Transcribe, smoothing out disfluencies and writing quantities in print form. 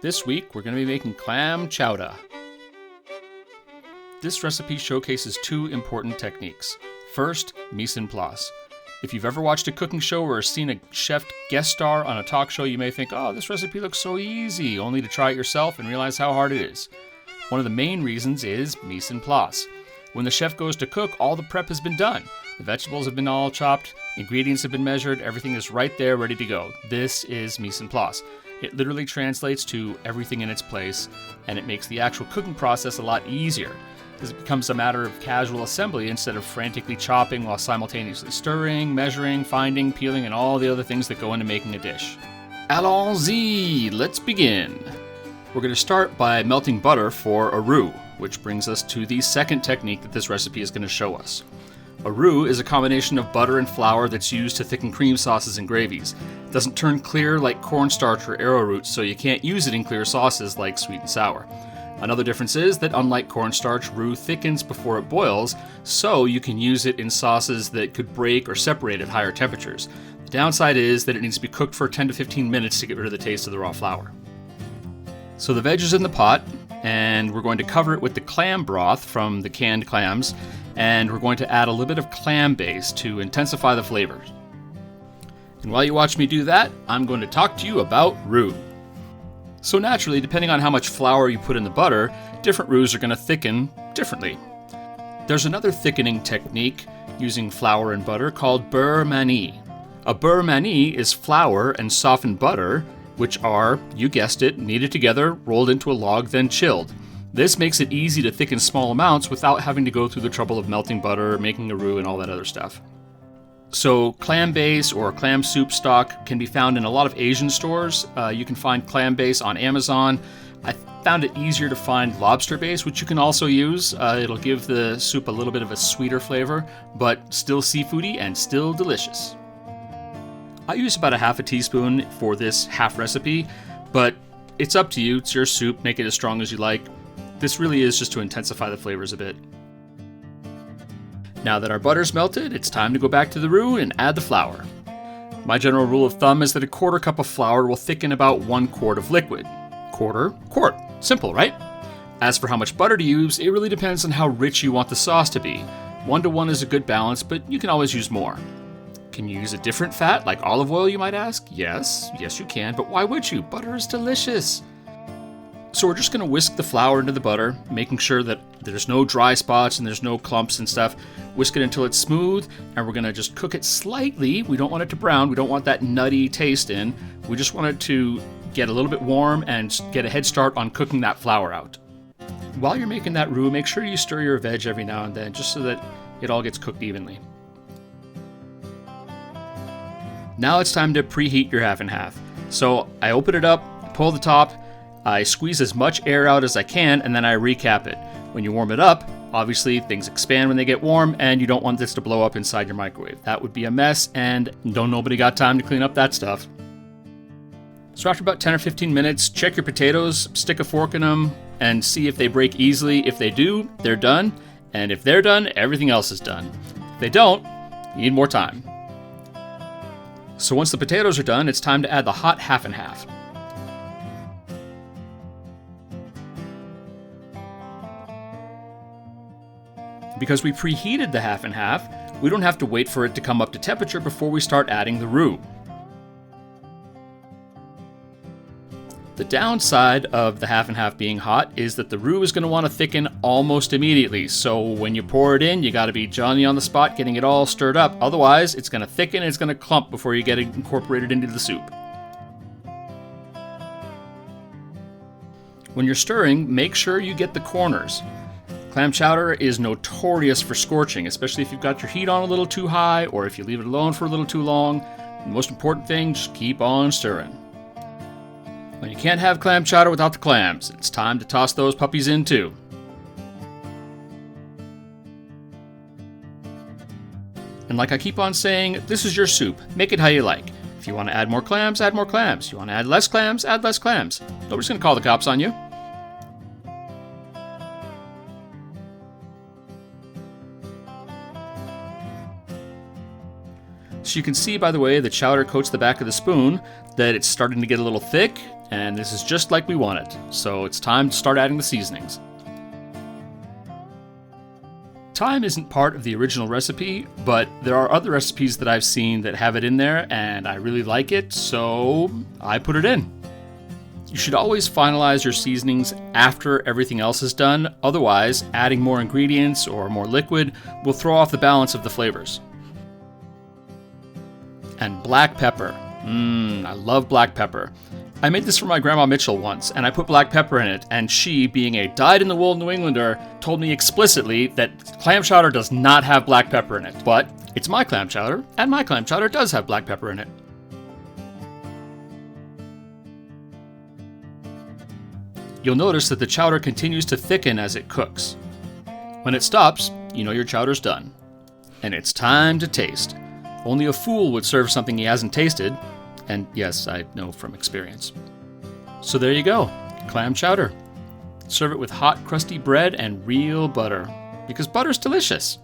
This week, we're going to be making Clam Chowdah. This recipe showcases two important techniques. First, mise en place. If you've ever watched a cooking show or seen a chef guest star on a talk show, you may think, oh, this recipe looks so easy, only to try it yourself and realize how hard it is. One of the main reasons is mise en place. When the chef goes to cook, all the prep has been done. The vegetables have been all chopped, ingredients have been measured, everything is right there ready to go. This is mise en place. It literally translates to everything in its place, and it makes the actual cooking process a lot easier, because it becomes a matter of casual assembly instead of frantically chopping while simultaneously stirring, measuring, finding, peeling, and all the other things that go into making a dish. Allons-y! Let's begin! We're going to start by melting butter for a roux, which brings us to the second technique that this recipe is going to show us. A roux is a combination of butter and flour that's used to thicken cream sauces and gravies. It doesn't turn clear like cornstarch or arrowroot, so you can't use it in clear sauces like sweet and sour. Another difference is that unlike cornstarch, roux thickens before it boils, so you can use it in sauces that could break or separate at higher temperatures. The downside is that it needs to be cooked for 10 to 15 minutes to get rid of the taste of the raw flour. So the veg is in the pot, and we're going to cover it with the clam broth from the canned clams, and we're going to add a little bit of clam base to intensify the flavors. And while you watch me do that, I'm going to talk to you about roux. So naturally, depending on how much flour you put in the butter, different roux are going to thicken differently. There's another thickening technique using flour and butter called beurre manie. A beurre manie is flour and softened butter, which are, you guessed it, kneaded together, rolled into a log, then chilled. This makes it easy to thicken small amounts without having to go through the trouble of melting butter, making a roux, and all that other stuff. So clam base or clam soup stock can be found in a lot of Asian stores. You can find clam base on Amazon. I found it easier to find lobster base, which you can also use. It'll give the soup a little bit of a sweeter flavor, but still seafoody and still delicious. I use about a half a teaspoon for this half recipe, but it's up to you. It's your soup. Make it as strong as you like. This really is just to intensify the flavors a bit. Now that our butter's melted, it's time to go back to the roux and add the flour. My general rule of thumb is that a quarter cup of flour will thicken about 1 quart of liquid. Quarter, quart. Simple, right? As for how much butter to use, it really depends on how rich you want the sauce to be. 1-to-1 is a good balance, but you can always use more. Can you use a different fat, like olive oil, you might ask? Yes you can, but why would you? Butter is delicious. So we're just going to whisk the flour into the butter, making sure that there's no dry spots and there's no clumps and stuff. Whisk it until it's smooth, and we're going to just cook it slightly. We don't want it to brown. We don't want that nutty taste in. We just want it to get a little bit warm and get a head start on cooking that flour out. While you're making that roux, make sure you stir your veg every now and then, just so that it all gets cooked evenly. Now it's time to preheat your half and half. So I open it up, pull the top, I squeeze as much air out as I can, and then I recap it. When you warm it up, obviously things expand when they get warm, and you don't want this to blow up inside your microwave. That would be a mess, and nobody got time to clean up that stuff. So after about 10 or 15 minutes, check your potatoes, stick a fork in them, and see if they break easily. If they do, they're done, and if they're done, everything else is done. If they don't, you need more time. So once the potatoes are done, it's time to add the hot half and half. Because we preheated the half and half, we don't have to wait for it to come up to temperature before we start adding the roux. The downside of the half and half being hot is that the roux is going to want to thicken almost immediately. So when you pour it in, you got to be Johnny on the spot getting it all stirred up. Otherwise, it's going to thicken and it's going to clump before you get it incorporated into the soup. When you're stirring, make sure you get the corners. Clam chowder is notorious for scorching, especially if you've got your heat on a little too high or if you leave it alone for a little too long. The most important thing, just keep on stirring. When you can't have clam chowder without the clams, it's time to toss those puppies in too. And like I keep on saying, this is your soup. Make it how you like. If you want to add more clams, add more clams. If you want to add less clams, add less clams. Nobody's going to call the cops on you. So you can see by the way the chowder coats the back of the spoon that it's starting to get a little thick, and this is just like we want it. So it's time to start adding the seasonings. Thyme isn't part of the original recipe, but there are other recipes that I've seen that have it in there, and I really like it, so I put it in. You should always finalize your seasonings after everything else is done, otherwise adding more ingredients or more liquid will throw off the balance of the flavors. And black pepper. I love black pepper. I made this for my Grandma Mitchell once, and I put black pepper in it, and she, being a dyed-in-the-wool New Englander, told me explicitly that clam chowder does not have black pepper in it. But it's my clam chowder, and my clam chowder does have black pepper in it. You'll notice that the chowder continues to thicken as it cooks. When it stops, you know your chowder's done. And it's time to taste. Only a fool would serve something he hasn't tasted. And yes, I know from experience. So there you go, clam chowder. Serve it with hot, crusty bread and real butter, because butter's delicious.